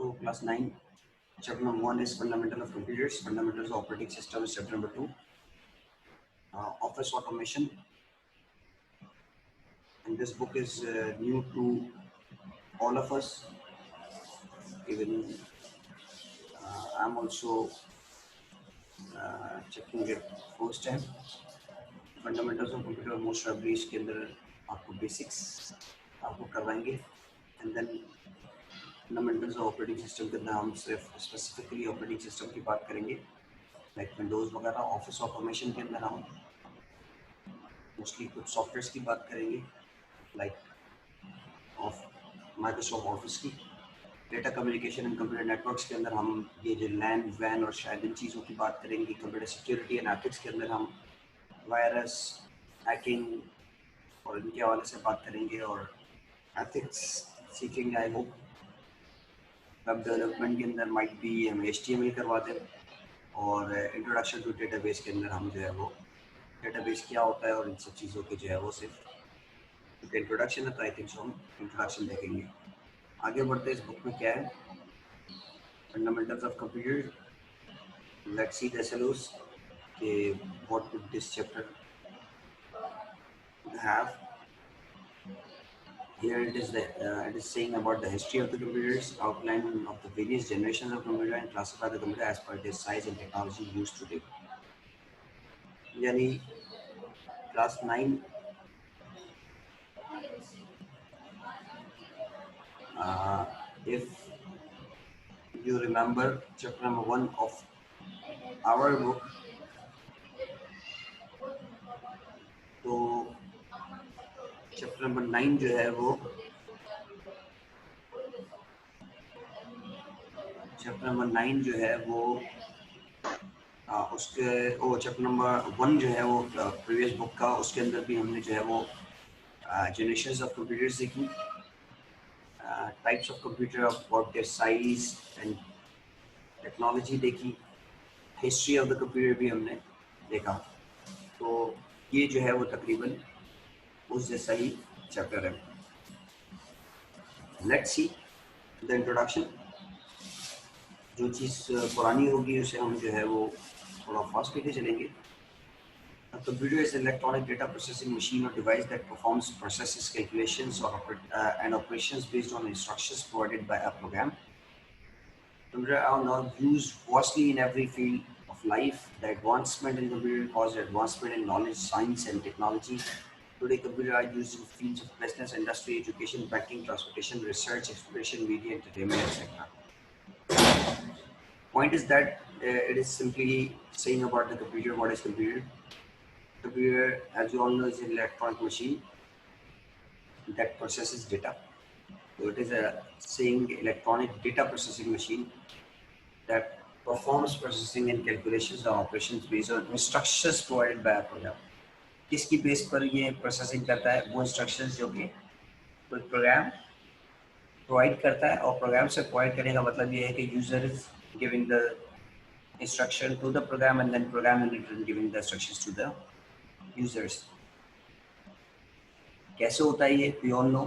So class 9, chapter number 1 is fundamental of computers, fundamentals of operating system is chapter number 2. Office automation, and this book is new to all of us. Even I'm also checking it first time. Fundamentals of computer most probably इसके अंदर आपको basics आपको करवाएंगे and then fundamentals of operating system के अंदर हम सिर्फ specifically operating system की बात करेंगे लाइक विंडोज़ वगैरह. ऑफिस ऑटोमेशन के अंदर हम मोस्टली कुछ सॉफ्टवेयर्स की बात करेंगे लाइक ऑफ माइक्रोसॉफ्ट ऑफिस की. Data communication and computer networks के अंदर हम ये जो लैन वैन और शायद इन चीज़ों की बात करेंगे. कंप्यूटर सिक्योरिटी एंड एथिक्स के अंदर हम वायरस हैकिंग और इनके हवाले से बात करेंगे और एथिक्स सीखेंगे. आई होप वेब डेवलपमेंट के अंदर माइट भी हम HTML करवा दें और इंट्रोडक्शन टू डेटाबेस के अंदर हम जो है वो डेटाबेस क्या होता है और इन सब चीज़ों के जो है वो सिर्फ इंट्रोडक्शन है. तो आई थिंक सो हम इंट्रोडक्शन देखेंगे. आगे बढ़ते इस बुक में क्या है. Fundamentals of computer. Let's see the SLOs के what would this chapter have. Here it is saying about the history of the computers, outline of the various generations of computer and classify the computer as per their size and technology used today. यानी class 9 if you remember chapter number 1 of our book, तो chapter number 9 जो है वो उसके chapter number 1 जो है वो previous book का, उसके अंदर भी हमने जो है वो जनरेशंस ऑफ कंप्यूटर्स देखी, types of computer about their size and technology देखी, हिस्ट्री ऑफ द कंप्यूटर भी हमने देखा. तो ये जो है वो तकरीबन उस जैसा ही चैप्टर है. Let's see the introduction. जो चीज़ पुरानी होगी उसे हम जो है वो थोड़ा फास्ट लेके चलेंगे. Computer is electronic data processing machine और device that performs processes calculations and operations based on instructions provided by a program. Computer are now used vastly in every field of life. The advancement in computer caused advancement in knowledge, science, and technology. Today, computers are used in fields of business, industry, education, banking, transportation, research, exploration, media, entertainment, etc. Point is that it is simply saying about the computer. What is computer? Computer, as you all know, is an electronic machine that processes data. So it is saying electronic data processing machine that performs processing and calculations of operations based on instructions provided by a program. किसकी base पर ये processing करता है? वो instructions जो कि कोई programme provide करता है, और प्रोग्राम से प्रोवाइड करने का मतलब ये है कि user is giving the instruction to the program and then program in return giving the instructions to the users. कैसे होता है ये? We all know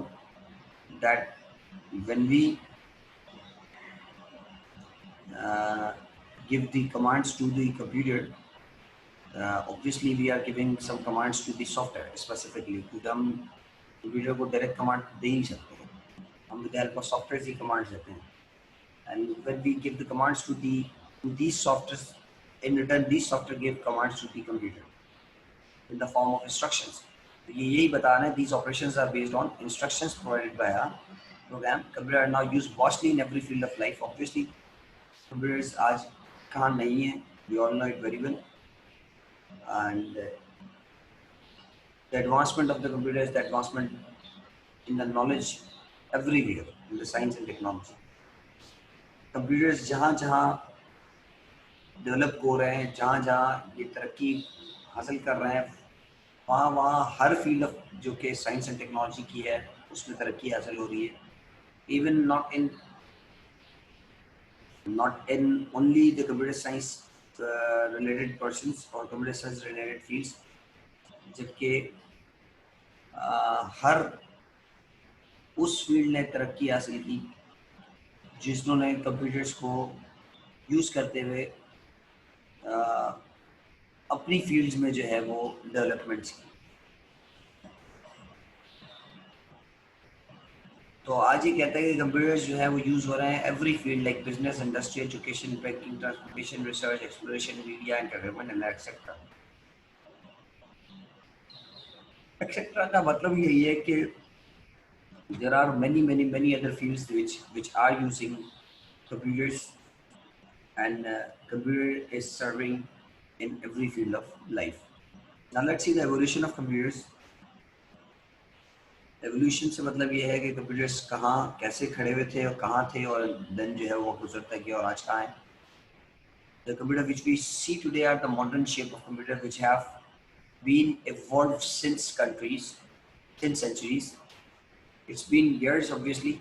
that when we give the commands to the computer, obviously we are giving some commands to the software specifically. क्योंकि हम computer को direct command दे नहीं सकते हैं, हम with help of software he commands देते हैं. And when we give the commands to these softwares, in return these software give commands to the computer in the form of instructions. तो ये यही बता रहे हैं, these operations are based on instructions provided by a program. Computer are now used vastly in every field of life. Obviously computers आज कहाँ नहीं है, we all know it very well. And the advancement of the computer is the advancement in the knowledge everywhere, in the science and technology. Computers जहाँ जहाँ develop हो रहे हैं, जहाँ जहाँ ये तरक्की हासिल कर रहे हैं, वहाँ वहाँ हर फील्ड ऑफ जो कि साइंस एंड टेक्नोलॉजी की है उसमें तरक्की हासिल हो रही है. Even not in only the computer science related persons और कंप्यूटर साइंस रिलेटेड फील्ड्स, जबकि हर उस फील्ड ने तरक्की हासिल की जिन्होंने कंप्यूटर्स को यूज़ करते हुए अपनी फील्ड्स में जो है वो डेवलपमेंट्स की। तो आज ये कहता है कि कंप्यूटर्स जो है वो यूज़ हो रहे हैं every field like business, industry, education, banking, transportation, research, exploration, media, entertainment and etcetera. Etcetera का मतलब यही है कि there are many other fields which are using computers, and computer is serving in every field of life. Now let's see the evolution of computers. Evolution से मतलब ये है कि कंप्यूटर्स कहाँ कैसे खड़े हुए थे और कहाँ थे और देन जो है वो गुजरता गया और आज कहाँ है. The computer which we see today are the modern shape of computer which have been evolved since centuries. It's been years obviously.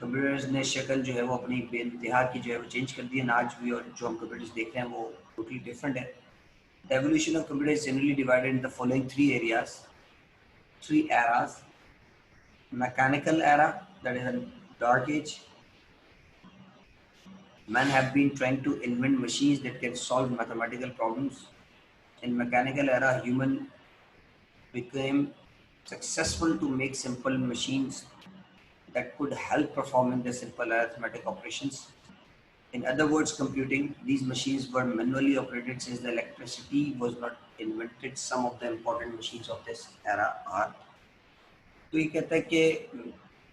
Computers ने शक्ल जो है वो अपनी बेइंतहा की जो है वो चेंज कर दी है. आज भी और जो हम कंप्यूटर्स देख रहे हैं वो टोटली डिफरेंट है. The evolution of computer is generally divided in the following three eras. Mechanical era, that is a dark age. Men have been trying to invent machines that can solve mathematical problems. In mechanical era, human became successful to make simple machines that could help performing the simple arithmetic operations. In other words, computing, these machines were manually operated since the electricity was not invented. Some of the important machines of this era are. तो ये कहता है कि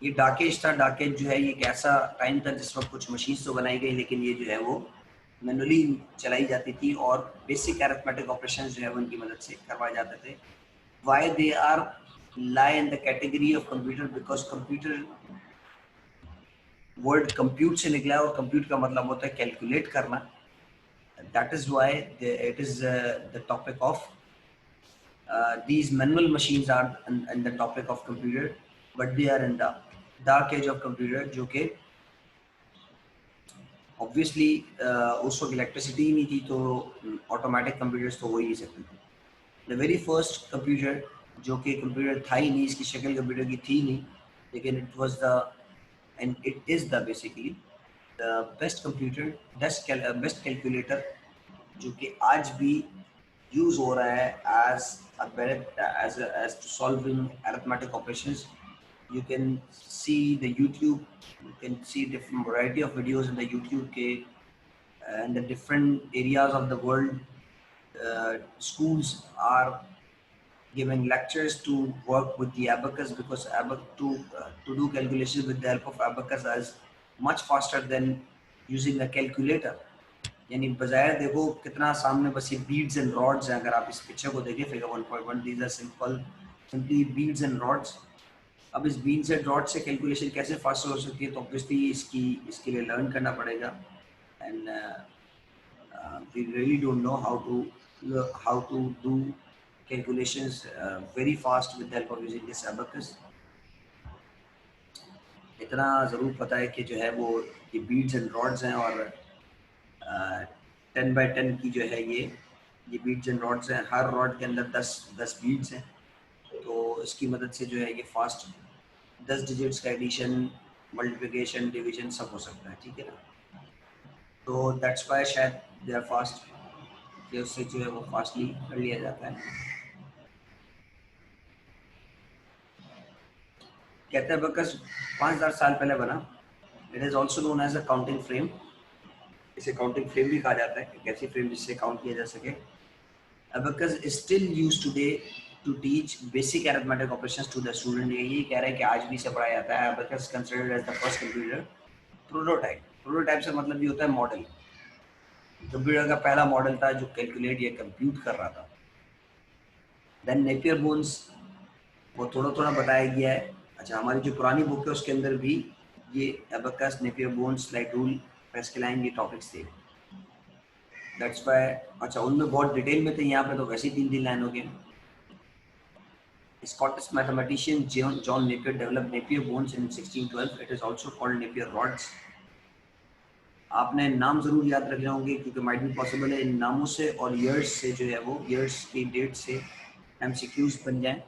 ये dark as था. Dark as जो है ये एक ऐसा टाइम था जिस वक्त कुछ मशीन्स तो बनाई गई लेकिन ये जो है वो मैनुअली चलाई जाती थी और बेसिक अरिथमेटिक ऑपरेशंस जो है वो उनकी मदद से करवाए जाते थे. Why they are lie in the category of computer because computer word compute से निकला है और कंप्यूट का मतलब होता है कैलकुलेट करना. That is why it is the topic of these manual machines are in the topic of computer, but they are in the dark age of computer जो कि obviously उस वक्त इलेक्ट्रिसिटी नहीं थी तो ऑटोमेटिक कंप्यूटर्स तो हो ही नहीं सकते थे. द वेरी फर्स्ट कंप्यूटर जो कि कंप्यूटर था ही नहीं, इसकी शक्ल कंप्यूटर की थी नहीं, लेकिन it was the and it is the basically the best computer, best calculator जो कि आज भी यूज हो रहा है as to solving arithmetic operations. You can see the YouTube, you can see different variety of videos in the YouTube के and the different areas of the world. Schools are giving lectures to work with the abacus because to do calculations with the help of abacus is much faster than using a calculator. यानी बजाय देखो कितना सामने बस ये beads and rods हैं. अगर आप इस पिक्चर को देखें figure 1.1, these are simply beads and rods. अब इस बीड्स एंड रॉड्स से कैलकुलेशन कैसे फास्ट हो सकती है तो ऑब्वियसली इसके लिए लर्न करना पड़ेगा. And we really don't know how to do calculations very fast with the help of using this abacus. इतना ज़रूर पता है कि जो है वो ये बीड्स एंड रॉड्स हैं और 10x10 की जो है ये बीड्स एंड रॉड्स हैं. हर रॉड के अंदर 10 बीड्स हैं तो इसकी मदद से जो है ये फास्ट 10 डिजिट्स का एडिशन, मल्टीप्लिकेशन, डिवीजन सब हो सकता है. ठीक है ना. तो दैट्स वाई शायद दे आर फास्ट कि उससे जो है वो फास्टली कर लिया जाता है. कहते हैं अबकस 5000 साल पहले बना. It is also known as a counting frame. इसे काउंटिंग फ्रेम भी कहा जाता है, एक ऐसी फ्रेम जिससे काउंट किया जा सके. Abacus is still used today to teach basic arithmetic operations to the student. यही कह रहे हैं कि आज भी इसे पढ़ाया जाता है. Abacus considered as the first computer prototype. Prototype से मतलब ये होता है मॉडल. कंप्यूटर का पहला मॉडल था जो कैलकुलेट या कंप्यूट कर रहा था. देन नेपियर बोन्स वो थोड़ा थोड़ा बताया गया है. अच्छा, हमारी जो पुरानी बुक है उसके अंदर भी ये abacus, Napier bones, slide rule, Pascal ये टॉपिक्स थे. दैट्स व्हाई अच्छा उनमें बहुत डिटेल में थे. यहाँ पे तो वैसे ही 3 लाइन हो गए. Scottish mathematician John Napier developed Napier bones in 1612. It is also called Napier rods. आपने नाम जरूर याद रखने होंगे क्योंकि माइट बी पॉसिबल है इन नामों से और ईयर्स से जो है वो ईयर्स की डेट से MCQs बन जाएं.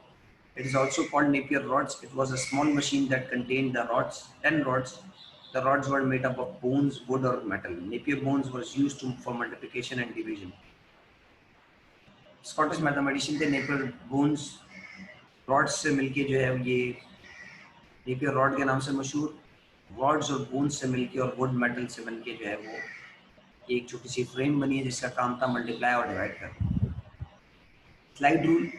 It is also called Napier rods. It was a small machine that contained the rods, 10 rods. The rods were made up of bones, wood or metal. Napier bones was used for multiplication and division. Scottish mathematician थे Napier bones rods से मिलके जो है ये Napier rod के नाम से मशहूर, रॉड्स और बोन्स से मिलके और वुड मेटल से मिलके जो है वो एक छोटी सी फ्रेम बनी है जिसका काम था मल्टीप्लाई और डिवाइड करना। Slide rule,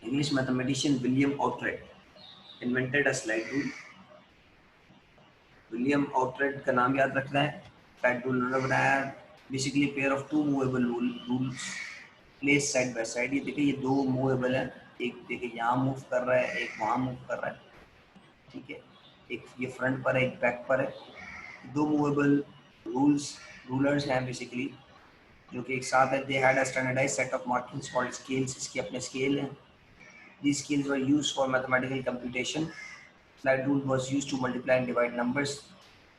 English mathematician William Oughtred invented a slide rule. William Oughtred का नाम याद रखना है। स्लाइड रूल उन्होंने बनाया, basically pair of two movable rules place side by side. ये देखिए ये दो मूवेबल है, एक देखिए यहाँ मूव कर रहा है, एक वहाँ मूव कर रहा है, ठीक है, एक ये फ्रंट पर है, एक बैक पर है। दो मूवेबल रूलर्स हैं बेसिकली जो कि एक साथ है। They had a standardised set of markings called scales, इसके अपने स्केल हैं। These scales were used for mathematical computation. Slide rule was used to multiply and divide numbers.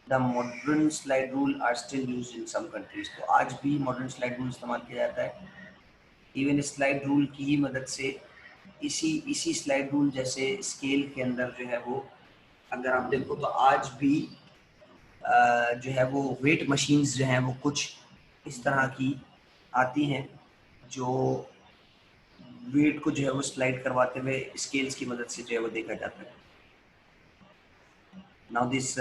The modern slide rule are still used in some countries. तो आज भी modern slide rule इस्तेमाल किया जाता है। Even slide rule की ही मदद से इसी slide rule जैसे scale के अंदर जो है वो अगर आप देखो तो आज भी जो है वो weight machines जो हैं वो कुछ इस तरह की आती हैं जो वेट को जो है वो स्लाइड करवाते हुए स्केल्स की मदद से जो है वो देखा जाता है। नाउ दिस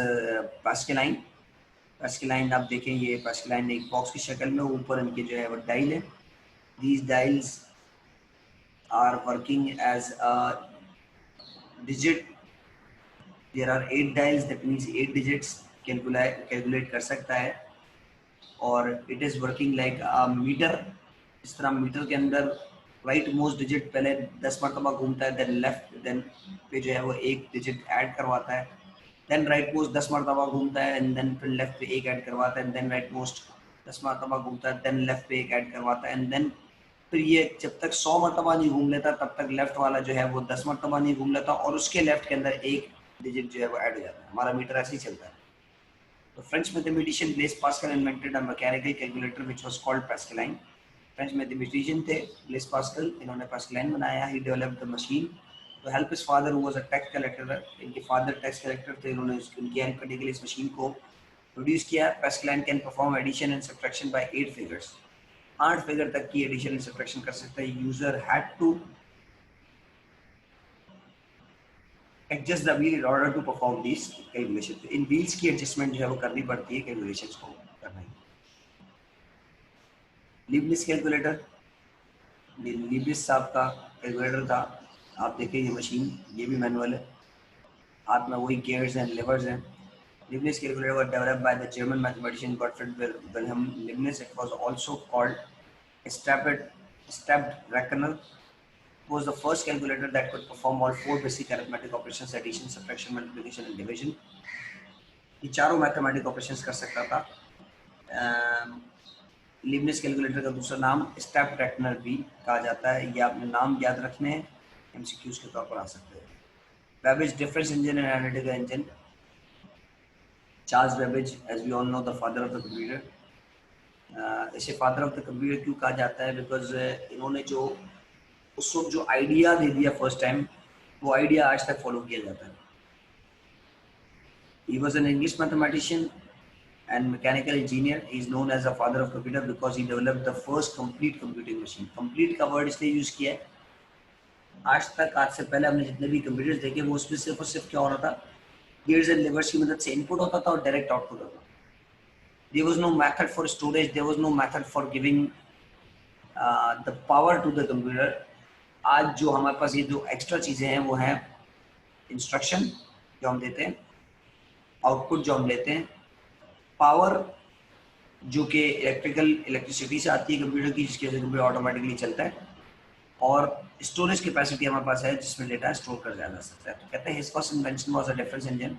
पैस्केलाइन आप देखें, ये पैस्केलाइन एक बॉक्स की शक्ल में, ऊपर इनके जो है वो डायल है। These dials are working as a digit. There are 8 dials, that means 8 digits calculate कर सकता है। और it is working like a meter. इस तरह मीटर के अंदर राइट मोस्ट डिजिट पहले 10 मरतबा घूमता है, देन लेफ्ट देन पे जो है वो एक डिजिट ऐड करवाता है, देन राइट मोस्ट 10 मरतबा घूमता है एंड देन फिर लेफ्ट पे एक ऐड करवाता है, देन राइट मोस्ट 10 मरतबा घूमता है, देन लेफ्ट पे एक ऐड करवाता है एंड देन फिर ये जब तक 100 मरतबा नहीं घूम लेता तब तक लेफ्ट वाला जो है वो 10 मरतबा नहीं घूम लेता और उसके लेफ्ट के अंदर एक डिजिट जो है वो ऐड हो जाता है। हमारा मीटर ऐसे ही चलता है। तो French mathematician Blaise Pascal invented a mechanical calculator which was called Pascaline. French mathematician थे ब्लेस पास्कल, इन्होंने पैस्केलाइन बनाया। He developed the machine to help his father who was a tax collector. इनके father tax collector थे, उन्होंने उनकी help करने के लिए इस मशीन को प्रोड्यूस किया। Pascaline can perform addition and subtraction by 8 figures. 8 figure तक की एडिशन एंड सब्ट्रैक्शन कर सकता है। User had to adjust the wheel in order to perform this calculation. इन व्हील्स की एडजस्टमेंट जो है वो करनी पड़ती है कैलकुलेशंस को करने के। लीबनिज कैलकुलेटर, लीबनिज साहब का कैलकुलेटर था। आप देखें ये मशीन, ये भी मैनुअल है, हाथ में वही गियर्स हैं, लिवर्स हैं। Leibniz calculator was developed by the German mathematician Gottfried Wilhelm Leibniz. It was also called stepped reckoner. It was the first calculator that could perform all 4 basic arithmetic operations: addition, subtraction, multiplication, and division. ये चारों mathematic operations कर सकता था। Leibniz calculator का दूसरा नाम step reckoner भी कहा जाता है। ये आपने नाम याद रखने हैं, एमसीक्यूज के तौर पर आ सकते हैं। Babbage difference engine and analytical engine. Charles Babbage, as we all know, the father of the computer. इसे फादर ऑफ द कंप्यूटर क्यों कहा जाता है? बिकॉज इन्होंने जो उस वक्त जो आइडिया दे दिया फर्स्ट टाइम, वो आइडिया आज तक फॉलो किया जाता है। He was an English mathematician and mechanical engineer. He is known as the father of computer because he developed the first complete computing machine. Complete का वर्ड इसलिए use किया है, आज से पहले हमने जितने भी कंप्यूटर्स देखे वो उसमें सिर्फ और सिर्फ क्या हो रहा था, गियर्स एंड लिवर्स की मदद से इनपुट होता था और डायरेक्ट आउटपुट होता था। There was no method for storage, there was no method for giving the power to the computer. आज जो हमारे पास ये जो एक्स्ट्रा चीज़ें हैं वो हैं इंस्ट्रक्शन जो हम देते हैं, आउटपुट जो हम लेते हैं, पावर जो कि इलेक्ट्रिसिटी से आती है कंप्यूटर की, जिसकी वजह से कंप्यूटर ऑटोमेटिकली चलता है, और स्टोरेज कैपेसिटी हमारे पास है जिसमें डेटा स्टोर कर जा सकता है। तो कहते हैं his first invention was a difference engine.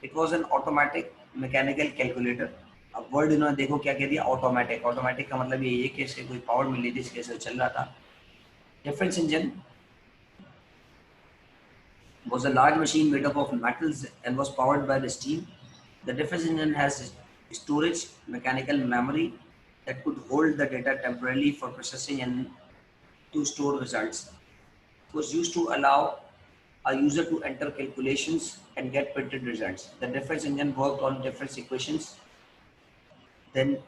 It was an automatic mechanical calculator. अब वर्ड इन्होंने देखो क्या कह दिया, ऑटोमेटिक। ऑटोमेटिक का मतलब ये है कि इससे कोई पावर मिली थी, इसके से चल रहा था। Difference engine was a large machine made up of metals and was powered by the steam. The difference engine has storage, mechanical memory that could hold the data temporarily for processing and to store results. It was used to allow a user to enter calculations and get printed results. The difference engine worked on difference equations. Then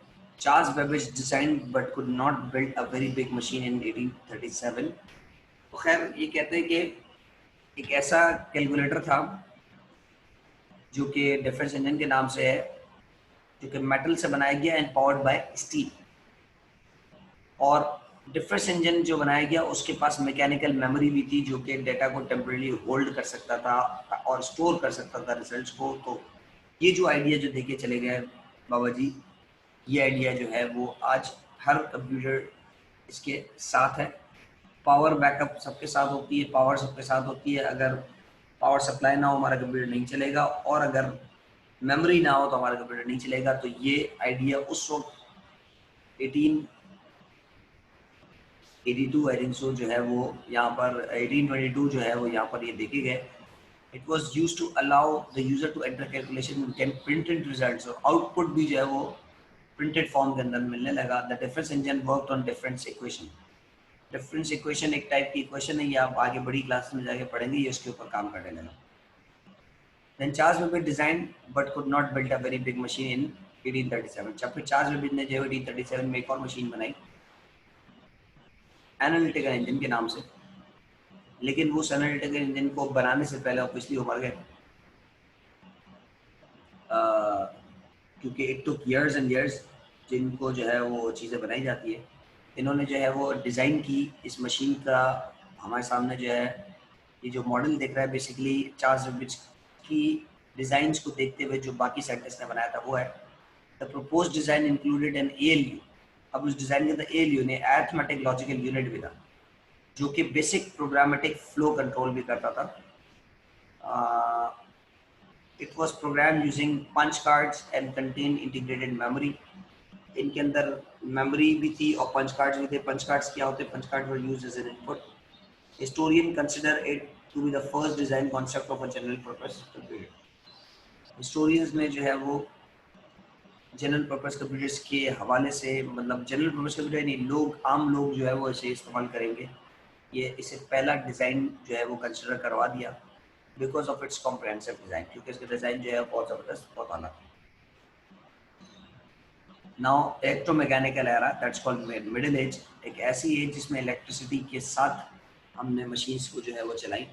Charles Babbage designed but could not build a very big machine in 1837. तो खैर ये कहते हैं कि एक ऐसा calculator था जो कि डिफरेंस इंजन के नाम से है, जो कि मेटल से बनाया गया एंड पावर्ड बाय स्टीम। और डिफरेंस इंजन जो बनाया गया उसके पास मैकेनिकल मेमोरी भी थी जो कि डेटा को टेम्परेरी होल्ड कर सकता था और स्टोर कर सकता था रिजल्ट्स को। तो ये जो आइडिया जो देके चले गए बाबा जी, ये आइडिया जो है वो आज हर कंप्यूटर इसके साथ है। पावर बैकअप सबके साथ होती है, पावर सबके साथ होती है। अगर पावर सप्लाई ना हो हमारा कंप्यूटर नहीं चलेगा, और अगर मेमोरी ना हो तो हमारा कंप्यूटर नहीं चलेगा। तो ये आइडिया उस वक्त 1882 आई थिंक सो जो है वो यहाँ पर 1822 जो है वो यहाँ पर ये देखे गए। It was use to allow the user to enter calculation can printed results, और आउटपुट भी जो है वो प्रिंटेड फॉर्म के अंदर मिलने लगा। The difference engine worked on difference equation. Difference equation एक टाइप की इक्वेशन है, ये आप आगे बड़ी क्लास में जाके पढ़ेंगे, ये उसके ऊपर काम करने लगा। Then Charles Babbage designed but could not build a very big machine in 1837. जब फिर चार्ल्स बेबेज ने जो 1837 में एक और मशीन बनाई एनालिटिकल इंजन के नाम से, लेकिन वो एनालिटिकल इंजन को बनाने से पहले ऑब्वियसली वो मर गए, क्योंकि it took years and years जिनको जो है वो चीज़ें बनाई जाती है। इन्होंने जो है वो डिज़ाइन की इस मशीन का। हमारे सामने जो है ये जो मॉडल दिख रहा है बेसिकली चार्ल्स बेबेज की डिज़ाइंस को देखते हुए जो बाकी साइंटिस्ट ने बनाया था वो है। The propose design included an ALU। अब उस डिज़ाइन के अंदर ALU ने अरिथमेटिक लॉजिकल यूनिट भी था जो कि बेसिक प्रोग्रामेटिक फ्लो कंट्रोल भी करता था। It was program using punch cards and contain integrated memory. इनके अंदर मेमोरी भी थी और पंच कार्ड्स भी थे। पंच कार्ड्स क्या होते हैं? Punch card were used as an input. Historian consider it to be the first design concept of a general purpose computer. Historians में जो है वो जनरल पर्पस कंप्यूटर्स के हवाले से, मतलब जनरल पर्पस कंप्यूटर नहीं, लोग आम लोग जो है वो इसे इस्तेमाल करेंगे, ये इसे पहला डिज़ाइन जो है वो कंसिडर करवा दिया because of its comprehensive design, क्योंकि इसका डिज़ाइन जो है बहुत ज़बरदस्त, बहुत आला। Now electromechanical era, that's called middle age, एक ऐसी एज जिसमें इलेक्ट्रिसिटी के साथ हमने मशीन्स को जो है वो चलाई।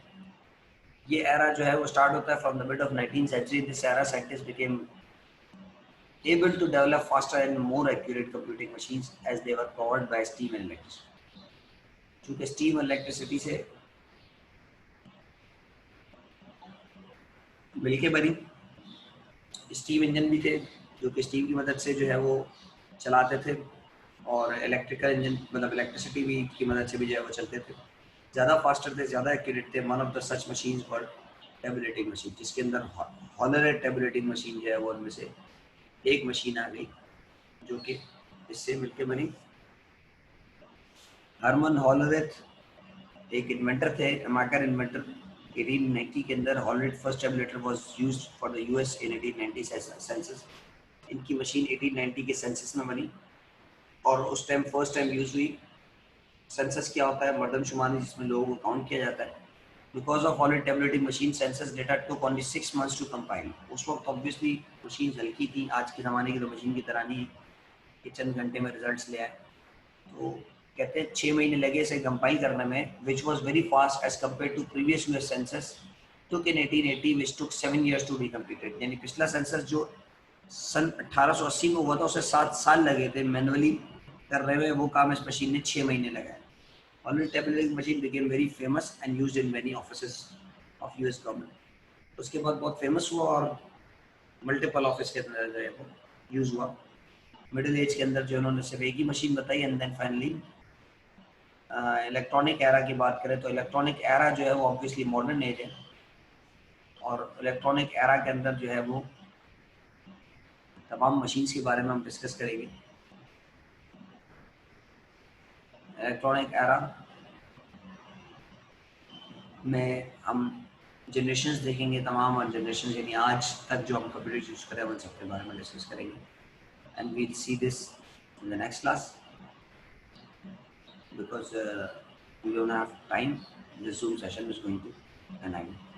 ये एरा जो है वो स्टार्ट होता है from the mid of 19th century. This era scientist became able to develop faster and more accurate computing machines as they were powered by steam and electricity. चूंकि steam और electricity से मिलके बनी स्टीम इंजन भी थे जो कि steam की मदद से जो है वो चलाते थे, और इलेक्ट्रिकल इंजन मतलब इलेक्ट्रिसिटी भी की मदद से भी जो है वो चलते थे। ज़्यादा फास्टर थे, ज़्यादा एक्यूरेट थे। One of the such machines were tabulating machine, जिसके अंदर हॉलरेट टेबुलेटिंग मशीन जो है वो उनमें से एक मशीन आ गई जो कि इससे मिलके बनी। हरमन हॉलरेथ एक इन्वेंटर थे, अमेरिकन इन्वेंटर। 1890 के अंदर Hollerith first tabulator was used for the US in 1890 census. इनकी मशीन 1890 के सेंसस में बनी और उस टाइम फर्स्ट टाइम यूज हुई। सेंसस क्या होता है? मर्दमशुमारी, जिसमें लोगों को काउंट किया जाता है। Because of Hollerith tabulating machine census data took only 6 months to compile. उस वक्त ऑब्वियसली मशीन हल्की थी, आज के ज़माने की तो मशीन की तरह नहीं कि चंद घंटे में रिजल्ट्स ले आए। तो कहते हैं 6 महीने लगे इसे कंपाइल करने में, which was very fast as compare to previous US census took in 1880 which took 7 years to be completed. यानी पिछला सेंसस जो सन 1880 में हुआ था उसे 7 साल लगे थे मैनुअली कर रहे हुए, वो काम इस मशीन ने 6 महीने लगाए। Already tabulating machine became very famous and used in many offices of US government. उसके बाद बहुत फेमस हुआ और मल्टीपल ऑफिस के अंदर जो है वो यूज हुआ। मिडिल एज के अंदर जो उन्होंने सिर्फ एक ही मशीन बताई and then finally electronic era की बात करें तो इलेक्ट्रॉनिक एरा जो है वो ऑब्वियसली मॉडर्न एज है, और इलेक्ट्रॉनिक एरा के अंदर जो है वो तमाम मशीन्स के बारे में हम डिस्कस करेंगे। इलेक्ट्रॉनिक एरा में हम जनरेशन्स देखेंगे तमाम, और जनरेशन यानी आज तक जो हम कंप्यूटर यूज करें उन सबके बारे में डिस्कस करेंगे। And we'll see this in the next class because we don't have time. The Zoom session is going to end I.